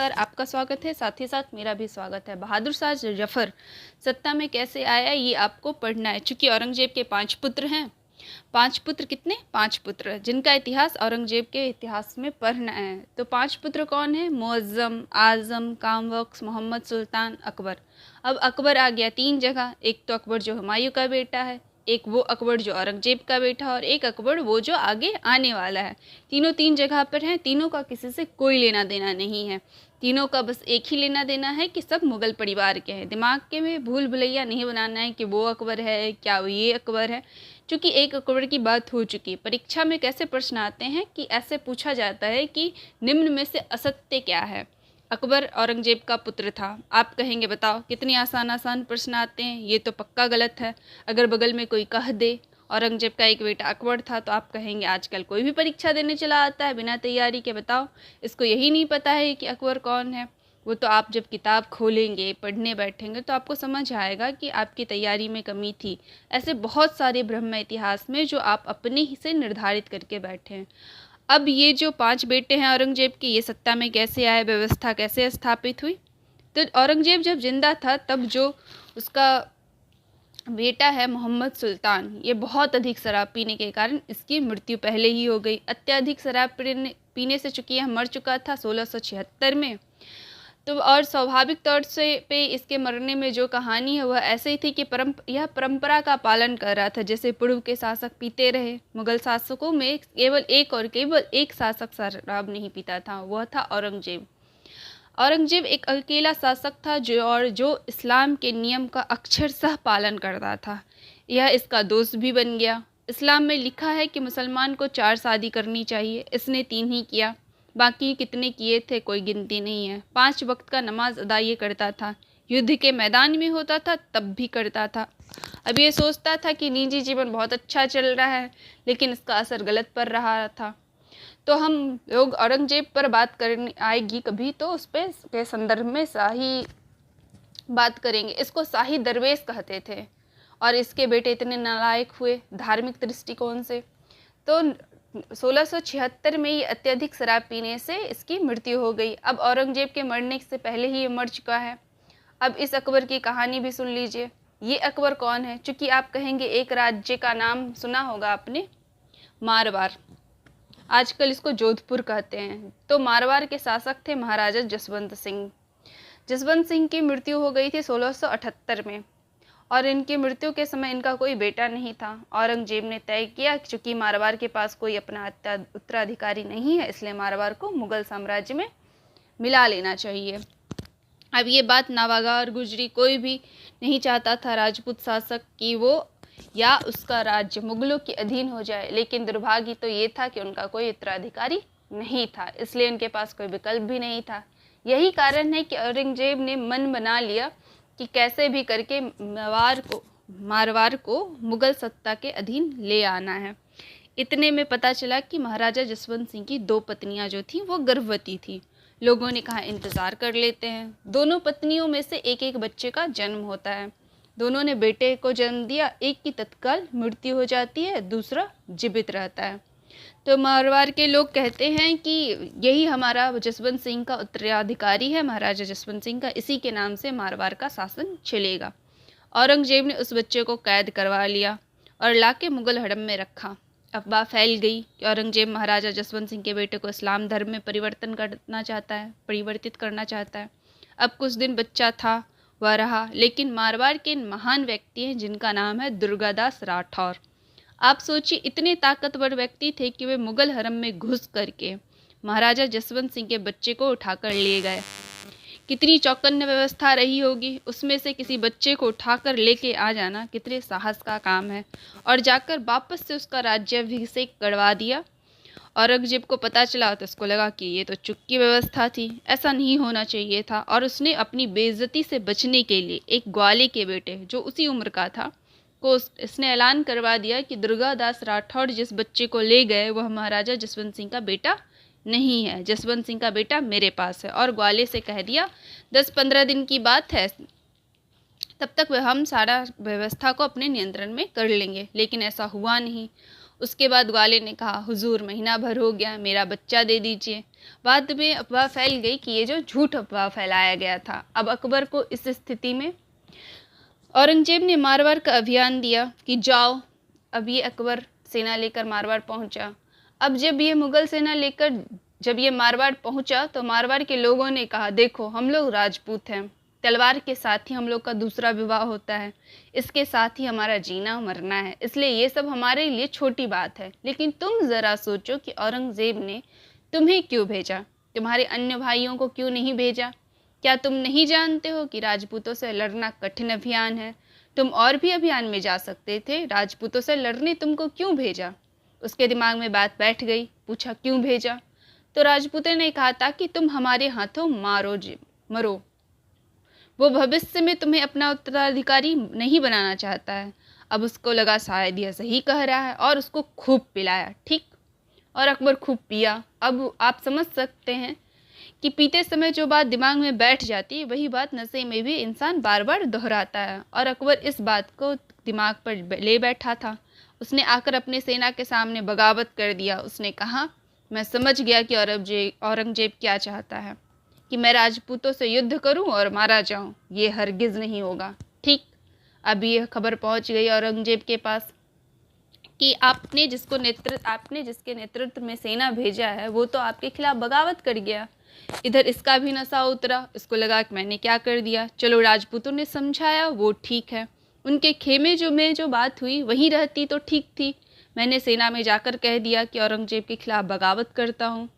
नमस्कार, आपका स्वागत है। साथ ही साथ मेरा भी स्वागत है। बहादुर शाह जफर सत्ता में कैसे आया ये आपको पढ़ना है। चूंकि औरंगजेब के 5 पुत्र हैं। 5 पुत्र कितने? 5 पुत्र, जिनका इतिहास औरंगजेब के इतिहास में पढ़ना है। तो 5 पुत्र कौन है? मुअज्जम, आजम, कामबख्श, मोहम्मद सुल्तान, अकबर। अब अकबर आ गया 3 जगह। एक तो अकबर जो हुमायूं का बेटा है, एक वो अकबर जो औरंगजेब का बेटा, और एक अकबर वो जो आगे आने वाला है। तीनों 3 जगह पर हैं। तीनों का किसी से कोई लेना देना नहीं है। तीनों का बस एक ही लेना देना है कि सब मुगल परिवार के हैं। दिमाग के में भूल भुलैया नहीं बनाना है कि वो अकबर है, क्या वो ये अकबर है। चूँकि एक अकबर की बात हो चुकी। परीक्षा में कैसे प्रश्न आते हैं कि ऐसे पूछा जाता है कि निम्न में से असत्य क्या है। अकबर औरंगजेब का पुत्र था। आप कहेंगे बताओ कितनी आसान आसान प्रश्न आते हैं, ये तो पक्का गलत है। अगर बगल में कोई कह दे औरंगजेब का एक बेटा अकबर था, तो आप कहेंगे आजकल कोई भी परीक्षा देने चला आता है बिना तैयारी के। बताओ इसको यही नहीं पता है कि अकबर कौन है। वो तो आप जब किताब खोलेंगे, पढ़ने बैठेंगे, तो आपको समझ आएगा कि आपकी तैयारी में कमी थी। ऐसे बहुत सारे ब्रह्म इतिहास में जो आप अपने ही से निर्धारित करके बैठे हैं। अब ये जो 5 बेटे हैं औरंगजेब के, ये सत्ता में कैसे आए, व्यवस्था कैसे स्थापित हुई। तो औरंगजेब जब जिंदा था तब जो उसका बेटा है मोहम्मद सुल्तान, ये बहुत अधिक शराब पीने के कारण इसकी मृत्यु पहले ही हो गई। अत्यधिक शराब पीने से चूंकि यह मर चुका था 1676 में। तो और स्वाभाविक तौर से पे इसके मरने में जो कहानी है वह ऐसे ही थी कि यह परंपरा का पालन कर रहा था। जैसे पूर्व के शासक पीते रहे, मुगल शासकों में केवल एक शासक शराब नहीं पीता था, वह था औरंगजेब। औरंगजेब एक अकेला शासक था जो इस्लाम के नियम का अक्षरशः पालन करता था। यह इसका दोस्त भी बन गया। इस्लाम में लिखा है कि मुसलमान को 4 शादी करनी चाहिए, इसने 3 ही किया। बाकी कितने किए थे कोई गिनती नहीं है। 5 वक्त का नमाज अदा ये करता था। युद्ध के मैदान में होता था तब भी करता था। अब ये सोचता था कि निजी जीवन बहुत अच्छा चल रहा है, लेकिन इसका असर गलत पड़ रहा था। तो हम लोग औरंगजेब पर बात करनी आएगी कभी तो उस पे के संदर्भ में शाही बात करेंगे। इसको शाही दरवेश कहते थे और इसके बेटे इतने नालायक हुए धार्मिक दृष्टिकोण से। तो 1676 में ये अत्यधिक शराब पीने से इसकी मृत्यु हो गई। अब औरंगजेब के मरने से पहले ही ये मर चुका है। अब इस अकबर की कहानी भी सुन लीजिए। ये अकबर कौन है? चूँकि आप कहेंगे एक राज्य का नाम सुना होगा आपने, मारवाड़। आजकल इसको जोधपुर कहते हैं। तो मारवाड़ के शासक थे महाराजा जसवंत सिंह। जसवंत सिंह की मृत्यु हो गई थी 1678 में, और इनकी मृत्यु के समय इनका कोई बेटा नहीं था। औरंगजेब ने तय किया कि चूंकि मारवाड़ के पास कोई अपना उत्तराधिकारी नहीं है, इसलिए मारवाड़ को मुगल साम्राज्य में मिला लेना चाहिए। अब ये बात नावागा और गुजरी कोई भी नहीं चाहता था राजपूत शासक कि वो या उसका राज्य मुगलों के अधीन हो जाए, लेकिन दुर्भाग्य तो ये था कि उनका कोई उत्तराधिकारी नहीं था, इसलिए उनके पास कोई विकल्प भी नहीं था। यही कारण है कि औरंगजेब ने मन बना लिया कि कैसे भी करके मारवाड़ को मुगल सत्ता के अधीन ले आना है। इतने में पता चला कि महाराजा जसवंत सिंह की 2 पत्नियां जो थीं वो गर्भवती थीं। लोगों ने कहा इंतज़ार कर लेते हैं। दोनों पत्नियों में से एक एक बच्चे का जन्म होता है। दोनों ने बेटे को जन्म दिया। एक की तत्काल मृत्यु हो जाती है, दूसरा जीवित रहता है। तो मारवाड़ के लोग कहते हैं कि यही हमारा जसवंत सिंह का उत्तराधिकारी है, महाराजा जसवंत सिंह का, इसी के नाम से मारवाड़ का शासन चलेगा। औरंगजेब ने उस बच्चे को कैद करवा लिया और लाके मुगल हड़म में रखा। अफवाह फैल गई कि औरंगजेब महाराजा जसवंत सिंह के बेटे को इस्लाम धर्म में परिवर्तित करना चाहता है। अब कुछ दिन बच्चा था वह रहा, लेकिन मारवाड़ के महान व्यक्ति हैं जिनका नाम है दुर्गादास राठौर। आप सोचिए इतने ताकतवर व्यक्ति थे कि वे मुगल हरम में घुस करके महाराजा जसवंत सिंह के बच्चे को उठाकर ले गए। कितनी चौकन्ने व्यवस्था रही होगी। उसमें से किसी बच्चे को उठाकर लेके आ जाना कितने साहस का काम है। और जाकर वापस से उसका राज्याभिषेक करवा दिया। औरंगजेब को पता चला तो उसको लगा कि ये तो चुप की व्यवस्था थी, ऐसा नहीं होना चाहिए था। और उसने अपनी बेइज्जती से बचने के लिए एक ग्वाले के बेटे जो उसी उम्र का था को इसने ऐलान करवा दिया कि दुर्गादास राठौड़ जिस बच्चे को ले गए वह महाराजा जसवंत सिंह का बेटा नहीं है, जसवंत सिंह का बेटा मेरे पास है। और ग्वाले से कह दिया 10-15 दिन की बात है, तब तक हम सारा व्यवस्था को अपने नियंत्रण में कर लेंगे। लेकिन ऐसा हुआ नहीं। उसके बाद ग्वाले ने कहा, हुजूर महीना भर हो गया, मेरा बच्चा दे दीजिए। बाद में अफवाह फैल गई कि ये जो झूठ अफवाह फैलाया गया था। अब अकबर को इस स्थिति में औरंगजेब ने मारवाड़ का अभियान दिया कि जाओ। अब ये अकबर सेना लेकर मारवाड़ पहुंचा। अब जब ये मारवाड़ पहुंचा तो मारवाड़ के लोगों ने कहा, देखो हम लोग राजपूत हैं, तलवार के साथ ही हम लोग का दूसरा विवाह होता है, इसके साथ ही हमारा जीना मरना है, इसलिए ये सब हमारे लिए छोटी बात है। लेकिन तुम ज़रा सोचो कि औरंगजेब ने तुम्हें क्यों भेजा, तुम्हारे अन्य भाइयों को क्यों नहीं भेजा? क्या तुम नहीं जानते हो कि राजपूतों से लड़ना कठिन अभियान है? तुम और भी अभियान में जा सकते थे, राजपूतों से लड़ने तुमको क्यों भेजा? उसके दिमाग में बात बैठ गई। पूछा, क्यों भेजा? तो राजपूतों ने कहा था कि तुम हमारे हाथों मरो। वो भविष्य में तुम्हें अपना उत्तराधिकारी नहीं बनाना चाहता है। अब उसको लगा शायद यह सही कह रहा है और उसको खूब पिलाया। ठीक, और अकबर खूब पिया। अब आप समझ सकते हैं कि पीते समय जो बात दिमाग में बैठ जाती है वही बात नशे में भी इंसान बार बार दोहराता है, और अकबर इस बात को दिमाग पर ले बैठा था। उसने आकर अपने सेना के सामने बगावत कर दिया। उसने कहा, मैं समझ गया कि औरंगजेब क्या चाहता है, कि मैं राजपूतों से युद्ध करूं और मारा जाऊं। ये हरगिज़ नहीं होगा। ठीक, अब यह खबर पहुंच गई औरंगजेब के पास कि आपने जिसके नेतृत्व में सेना भेजा है वो तो आपके खिलाफ बगावत कर गया। इधर इसका भी नशा उतरा। इसको लगा कि मैंने क्या कर दिया। चलो, राजपूतों ने समझाया, वो ठीक है, उनके खेमे में जो बात हुई वहीं रहती तो ठीक थी। मैंने सेना में जाकर कह दिया कि औरंगजेब के खिलाफ बगावत करता हूँ।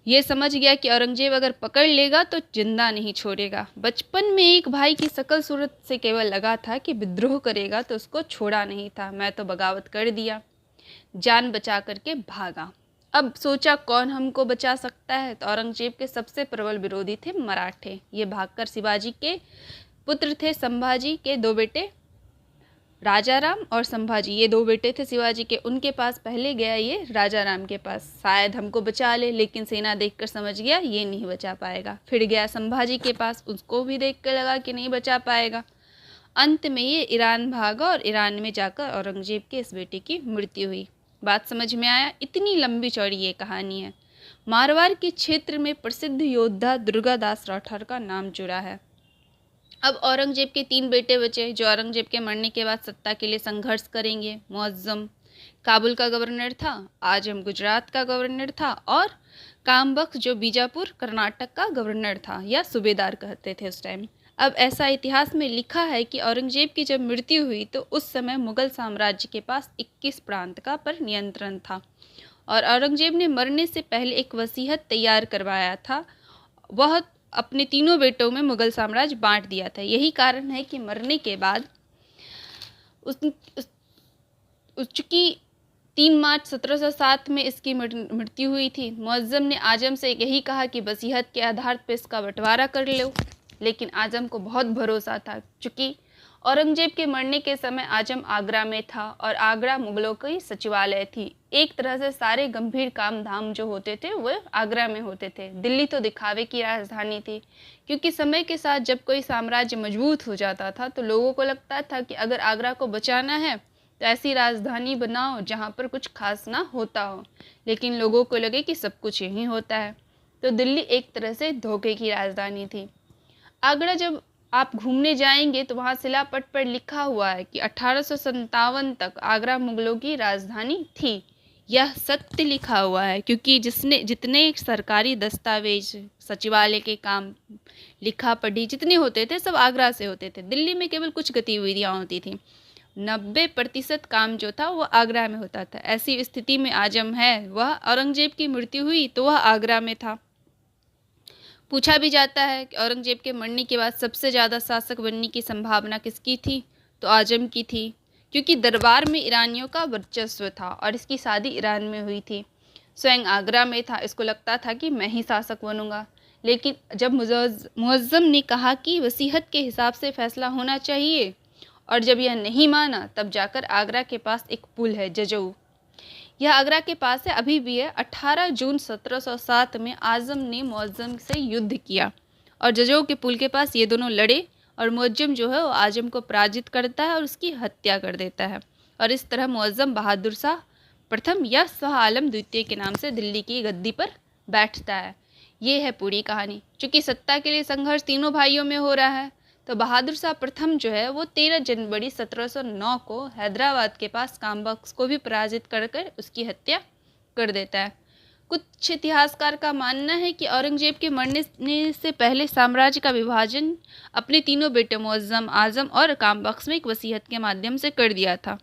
ये समझ गया कि औरंगजेब अगर पकड़ लेगा तो जिंदा नहीं छोड़ेगा। बचपन में एक भाई की शकल सूरत से केवल लगा था कि विद्रोह करेगा तो उसको छोड़ा नहीं था। मैं तो बगावत कर दिया, जान बचा करके भागा। अब सोचा कौन हमको बचा सकता है, तो औरंगजेब के सबसे प्रबल विरोधी थे मराठे। ये भागकर शिवाजी के पुत्र थे। संभाजी के दो बेटे राजा राम और संभाजी, ये दो बेटे थे शिवाजी के। उनके पास पहले गया ये राजा राम के पास, शायद हमको बचा ले, लेकिन सेना देखकर समझ गया ये नहीं बचा पाएगा। फिर गया संभाजी के पास, उसको भी देख कर लगा कि नहीं बचा पाएगा। अंत में ये ईरान भागा और ईरान में जाकर औरंगजेब के इस बेटे की मृत्यु हुई। बात समझ में आया? इतनी लंबी चौड़ी ये कहानी है। मारवाड़ के क्षेत्र में प्रसिद्ध योद्धा दुर्गादास राठौर का नाम जुड़ा है। अब औरंगजेब के 3 बेटे बचे जो औरंगजेब के मरने के बाद सत्ता के लिए संघर्ष करेंगे। मुअज्जम काबुल का गवर्नर था, आजम गुजरात का गवर्नर था, और कामबख्श जो बीजापुर कर्नाटक का गवर्नर था या सूबेदार कहते थे उस टाइम। अब ऐसा इतिहास में लिखा है कि औरंगजेब की जब मृत्यु हुई तो उस समय मुगल साम्राज्य के पास 21 प्रांत का पर नियंत्रण था, और औरंगजेब ने मरने से पहले एक वसीयत तैयार करवाया था। वह अपने तीनों बेटों में मुगल साम्राज्य बांट दिया था। यही कारण है कि मरने के बाद चूँकि 3 मार्च 1707 में इसकी मृत्यु हुई थी। मुअज्जम ने आजम से यही कहा कि वसीयत के आधार पर इसका बंटवारा कर लो, लेकिन आजम को बहुत भरोसा था। चूँकि औरंगजेब के मरने के समय आजम आगरा में था और आगरा मुगलों की सचिवालय थी। एक तरह से सारे गंभीर काम धाम जो होते थे वो आगरा में होते थे। दिल्ली तो दिखावे की राजधानी थी, क्योंकि समय के साथ जब कोई साम्राज्य मजबूत हो जाता था तो लोगों को लगता था कि अगर आगरा को बचाना है तो ऐसी राजधानी बनाओ जहाँ पर कुछ खास ना होता हो। लेकिन लोगों को लगे कि सब कुछ यहीं होता है, तो दिल्ली एक तरह से धोखे की राजधानी थी। आगरा जब आप घूमने जाएंगे तो वहाँ शिलापट पर लिखा हुआ है कि 1857 तक आगरा मुगलों की राजधानी थी। यह सत्य लिखा हुआ है, क्योंकि जितने सरकारी दस्तावेज, सचिवालय के काम, लिखा पढ़ी जितने होते थे सब आगरा से होते थे। दिल्ली में केवल कुछ गतिविधियाँ होती थी। 90% काम जो था वो आगरा में होता था। ऐसी स्थिति में आजम है, वह औरंगजेब की मृत्यु हुई तो वह आगरा में था। पूछा भी जाता है कि औरंगजेब के मरने के बाद सबसे ज़्यादा शासक बनने की संभावना किसकी थी, तो आजम की थी, क्योंकि दरबार में ईरानियों का वर्चस्व था और इसकी शादी ईरान में हुई थी। स्वयं आगरा में था, इसको लगता था कि मैं ही शासक बनूंगा। लेकिन जब मुअज्जम ने कहा कि वसीयत के हिसाब से फैसला होना चाहिए, और जब यह नहीं माना, तब जाकर आगरा के पास एक पुल है जजऊ, यह आगरा के पास है, अभी भी है। 18 जून 1707 में आजम ने मुअज्जम से युद्ध किया और जजऊ के पुल के पास ये दोनों लड़े, और मुअज्जम जो है वो आजम को पराजित करता है और उसकी हत्या कर देता है। और इस तरह मुअज्जम बहादुर शाह प्रथम या शाह आलम द्वितीय के नाम से दिल्ली की गद्दी पर बैठता है। ये है पूरी कहानी। चूँकि सत्ता के लिए संघर्ष तीनों भाइयों में हो रहा है, तो बहादुर शाह प्रथम जो है वो 13 जनवरी 1709 को हैदराबाद के पास कामबख्श को भी पराजित कर उसकी हत्या कर देता है। कुछ इतिहासकार का मानना है कि औरंगजेब के मरने से पहले साम्राज्य का विभाजन अपने तीनों बेटों मुअज्जम, आजम और कामबख्श में एक वसीयत के माध्यम से कर दिया था।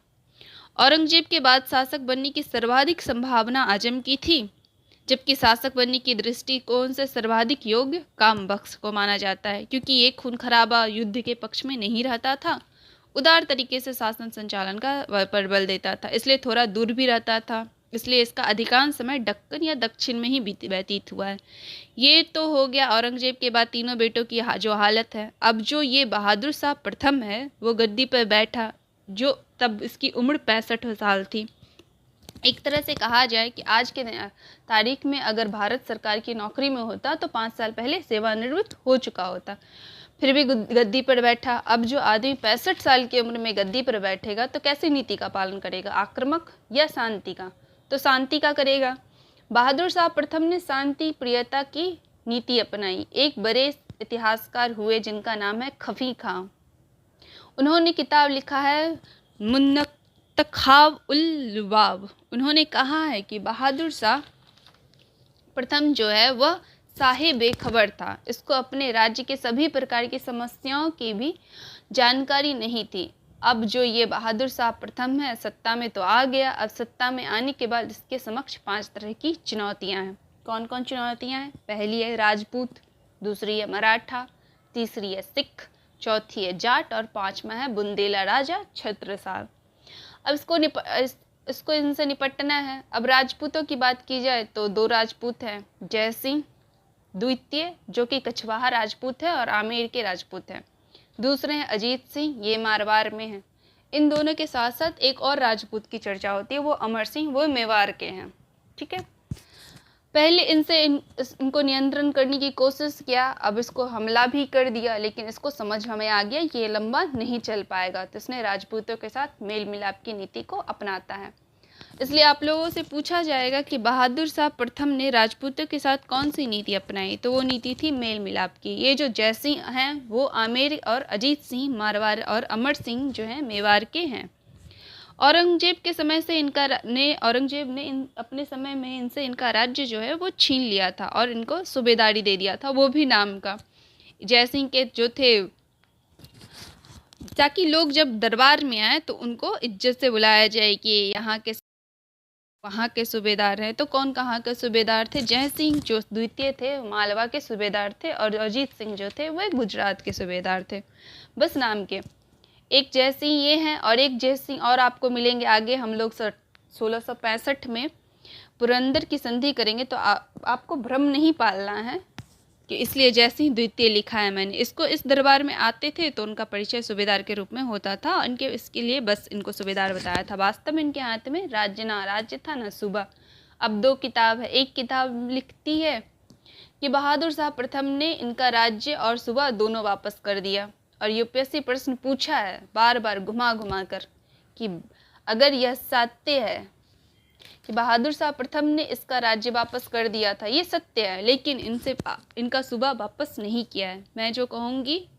औरंगजेब के बाद शासक बनने की सर्वाधिक संभावना आजम की थी, जबकि शासक बनने की दृष्टिकोण से सर्वाधिक योग्य कामबख्श को माना जाता है, क्योंकि ये खून खराबा युद्ध के पक्ष में नहीं रहता था, उदार तरीके से शासन संचालन का पर बल देता था, इसलिए थोड़ा दूर भी रहता था, इसलिए इसका अधिकांश समय दक्कन या दक्षिण में ही व्यतीत हुआ है। ये तो हो गया औरंगजेब के बाद तीनों बेटों की जो हालत है। अब जो ये बहादुर शाह प्रथम है वो गद्दी पर बैठा, जो तब इसकी उम्र 65 साल थी। एक तरह से कहा जाए कि आज के तारीख में अगर भारत सरकार की नौकरी में होता तो 5 साल पहले सेवानिवृत्त हो चुका होता, फिर भी गद्दी पर बैठा। अब जो आदमी 65 साल की उम्र में गद्दी पर बैठेगा तो कैसी नीति का पालन करेगा, आक्रामक या शांति का? तो शांति का करेगा। बहादुर शाह प्रथम ने शांति प्रियता की नीति अपनाई। एक बड़े इतिहासकार हुए जिनका नाम है खफी खां। उन्होंने किताब लिखा है मुंतखाब उल लुबाब। उन्होंने कहा है कि बहादुर शाह प्रथम जो है वह साहे बेखबर था। इसको अपने राज्य के सभी प्रकार की समस्याओं की भी जानकारी नहीं थी। अब जो ये बहादुर शाह प्रथम है सत्ता में तो आ गया। अब सत्ता में आने के बाद इसके समक्ष 5 तरह की चुनौतियां हैं। कौन कौन चुनौतियां हैं? पहली है राजपूत, दूसरी है मराठा, तीसरी है सिख, चौथी है जाट और 5वां है बुंदेला राजा छत्रसाल। अब इसको इनसे निपटना है। अब राजपूतों की बात की जाए तो 2 राजपूत हैं, जय सिंह द्वितीय जो कि कछवाहा राजपूत है और आमेर के राजपूत हैं। दूसरे हैं अजीत सिंह, ये मारवाड़ में हैं। इन दोनों के साथ साथ एक और राजपूत की चर्चा होती है, वो अमर सिंह, वो मेवाड़ के हैं। ठीक है, पहले इनको नियंत्रण करने की कोशिश किया, अब इसको हमला भी कर दिया, लेकिन इसको समझ हमें आ गया ये लंबा नहीं चल पाएगा, तो इसने राजपूतों के साथ मेल मिलाप की नीति को अपनाता है। इसलिए आप लोगों से पूछा जाएगा कि बहादुर शाह प्रथम ने राजपूतों के साथ कौन सी नीति अपनाई, तो वो नीति थी मेल मिलाप की। ये जो जय सिंह हैं वो आमेर और अजीत सिंह मारवाड़ और अमर सिंह जो हैं मेवाड़ के हैं। औरंगजेब के समय से औरंगजेब ने अपने समय में इनसे इनका राज्य जो है वो छीन लिया था और इनको सूबेदारी दे दिया था, वो भी नाम का। जय सिंह के जो थे, ताकि लोग जब दरबार में आए तो उनको इज्जत से बुलाया जाए कि यहाँ के वहाँ के सूबेदार हैं। तो कौन कहाँ के सूबेदार थे? जय सिंह जो द्वितीय थे मालवा के सूबेदार थे, और अजीत सिंह जो थे वह गुजरात के सूबेदार थे, बस नाम के। एक जय सिंह ये हैं और एक जय सिंह और आपको मिलेंगे आगे। हम लोग 1665 में पुरंदर की संधि करेंगे, तो आपको भ्रम नहीं पालना है कि इसलिए जय सिंह द्वितीय लिखा है मैंने। इसको इस दरबार में आते थे तो उनका परिचय सूबेदार के रूप में होता था, इनके इसके लिए बस इनको सूबेदार बताया था। वास्तव में इनके हाथ में राज्य था न सूबा। अब 2 किताब है। एक किताब लिखती है कि बहादुर शाह प्रथम ने इनका राज्य और सूबा दोनों वापस कर दिया, और यूपीएससी प्रश्न पूछा है बार बार घुमा घुमा कर कि अगर यह सत्य है कि बहादुर शाह प्रथम ने इसका राज्य वापस कर दिया था, ये सत्य है, लेकिन इनका सूबा वापस नहीं किया है, मैं जो कहूँगी,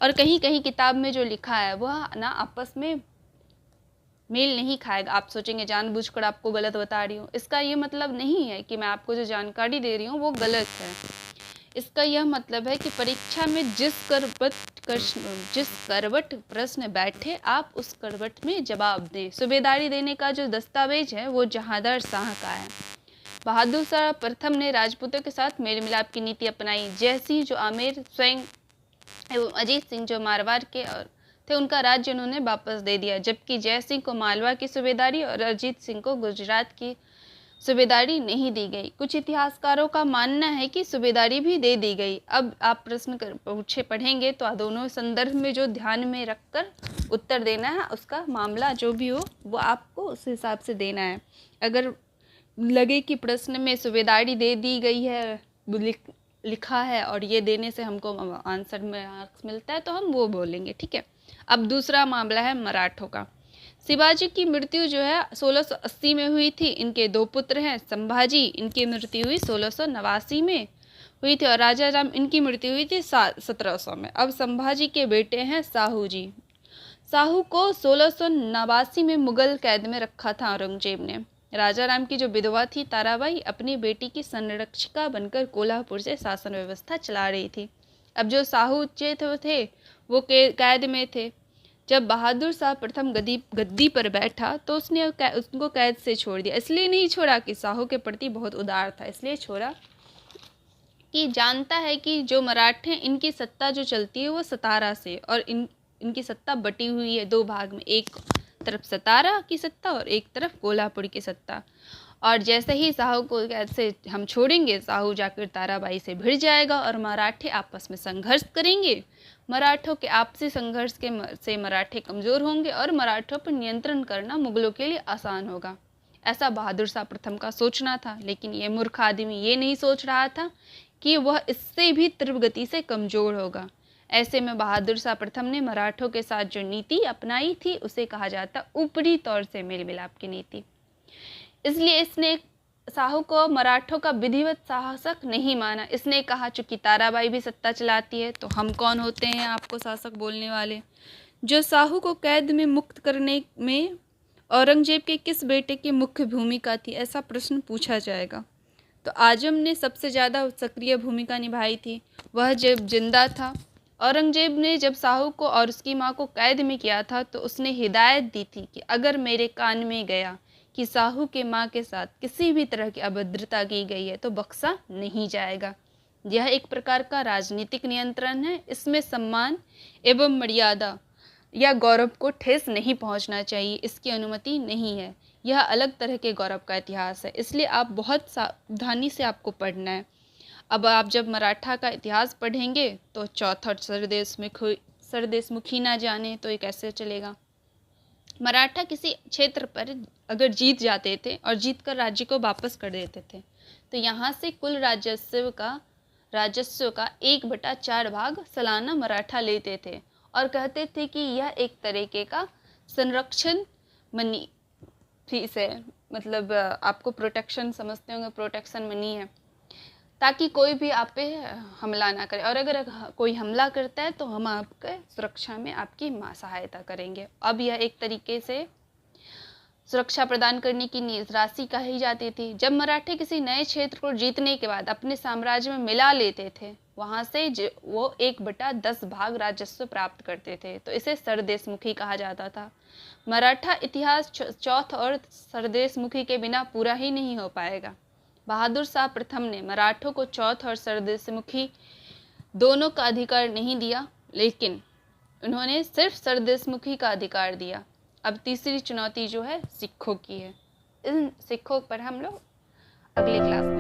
और कहीं कहीं किताब में जो लिखा है वह ना आपस में मेल नहीं खाएगा। आप सोचेंगे जानबूझकर आपको गलत बता रही हूँ, इसका ये मतलब नहीं है कि मैं आपको जो जानकारी दे रही हूँ वो गलत है। इसका यह मतलब है कि परीक्षा में जिस करवट प्रश्न बैठे आप उस करवट में जवाब दें। सूबेदारी देने का जो दस्तावेज है वो जहांदार शाह का है। बहादुर शाह प्रथम ने राजपूतों के साथ मेल मिलाप की नीति अपनाई। जय सिंह जो आमेर स्वयं एवं अजीत सिंह जो मारवाड़ के थे उनका राज्य उन्होंने वापस दे दिया, जबकि जय सिंह को मालवा की सूबेदारी और अजीत सिंह को गुजरात की सूबेदारी नहीं दी गई। कुछ इतिहासकारों का मानना है कि सूबेदारी भी दे दी गई। अब आप प्रश्न पढ़ेंगे तो दोनों संदर्भ में जो ध्यान में रखकर उत्तर देना है, उसका मामला जो भी हो वो आपको उस हिसाब से देना है। अगर लगे कि प्रश्न में सूबेदारी दे दी गई है लिखा है और ये देने से हमको आंसर में मार्क्स मिलता है तो हम वो बोलेंगे, ठीक है। अब दूसरा मामला है मराठों का। शिवाजी की मृत्यु जो है 1680 में हुई थी। इनके दो पुत्र हैं संभाजी, इनकी मृत्यु हुई 1689 में हुई थी, और राजा राम इनकी मृत्यु हुई थी 1700 में। अब संभाजी के बेटे हैं साहू जी। साहू को 1689 में मुगल कैद में रखा था औरंगजेब ने। राजा राम की जो विधवा थी ताराबाई अपनी बेटी की संरक्षिका बनकर कोल्हापुर से शासन व्यवस्था चला रही थी। अब जो साहू चे थे वो कैद में थे। जब बहादुर शाह प्रथम गद्दी पर बैठा तो उसने उसको कैद से छोड़ दिया। इसलिए नहीं छोड़ा कि साहू के प्रति बहुत उदार था, इसलिए छोड़ा कि जानता है कि जो मराठे इनकी सत्ता जो चलती है वो सतारा से, और इनकी सत्ता बटी हुई है दो भाग में, एक तरफ सतारा की सत्ता और एक तरफ कोल्हापुर की सत्ता। और जैसे ही साहू को कैसे हम छोड़ेंगे, साहू जाकर ताराबाई से भिड़ जाएगा और मराठे आपस में संघर्ष करेंगे। मराठों के आपसी संघर्ष से मराठे कमज़ोर होंगे और मराठों पर नियंत्रण करना मुगलों के लिए आसान होगा। ऐसा बहादुर शाह प्रथम का सोचना था, लेकिन ये मूर्ख आदमी ये नहीं सोच रहा था कि वह इससे भी तीव्र गति से कमज़ोर होगा। ऐसे में बहादुर शाह प्रथम ने मराठों के साथ जो नीति अपनाई थी उसे कहा जाता ऊपरी तौर से मेल मिलाप की नीति। इसलिए इसने साहू को मराठों का विधिवत शासक नहीं माना। इसने कहा चूंकि ताराबाई भी सत्ता चलाती है तो हम कौन होते हैं आपको शासक बोलने वाले। जो साहू को कैद में मुक्त करने में औरंगजेब के किस बेटे की मुख्य भूमिका थी, ऐसा प्रश्न पूछा जाएगा तो आजम ने सबसे ज़्यादा सक्रिय भूमिका निभाई थी। वह जब जिंदा था, औरंगजेब ने जब साहू को और उसकी माँ को कैद में किया था तो उसने हिदायत दी थी कि अगर मेरे कान में गया कि साहू के माँ के साथ किसी भी तरह की अभद्रता की गई है तो बख्शा नहीं जाएगा। यह एक प्रकार का राजनीतिक नियंत्रण है। इसमें सम्मान एवं मर्यादा या गौरव को ठेस नहीं पहुंचना चाहिए, इसकी अनुमति नहीं है। यह अलग तरह के गौरव का इतिहास है, इसलिए आप बहुत सावधानी से आपको पढ़ना है। अब आप जब मराठा का इतिहास पढ़ेंगे तो चौथा सरदेशमुखी ना जाने तो ये कैसे चलेगा। मराठा किसी क्षेत्र पर अगर जीत जाते थे और जीतकर राज्य को वापस कर देते थे तो यहाँ से कुल राजस्व का 1/4 भाग सालाना मराठा लेते थे और कहते थे कि यह एक तरीके का संरक्षण मनी फीस है, मतलब आपको प्रोटेक्शन समझते होंगे, प्रोटेक्शन मनी है ताकि कोई भी आप पे हमला ना करे, और अगर कोई हमला करता है तो हम आपके सुरक्षा में आपकी सहायता करेंगे। अब यह एक तरीके से सुरक्षा प्रदान करने की राशि कही जाती थी। जब मराठे किसी नए क्षेत्र को जीतने के बाद अपने साम्राज्य में मिला लेते थे वहाँ से वो 1/10 भाग राजस्व प्राप्त करते थे, तो इसे सरदेशमुखी कहा जाता था। मराठा इतिहास चौथ और सरदेशमुखी के बिना पूरा ही नहीं हो पाएगा। बहादुर शाह प्रथम ने मराठों को चौथ और सरदेशमुखी दोनों का अधिकार नहीं दिया, लेकिन उन्होंने सिर्फ सरदेशमुखी का अधिकार दिया। अब तीसरी चुनौती जो है सिखों की है। इन सिखों पर हम लोग अगले क्लास में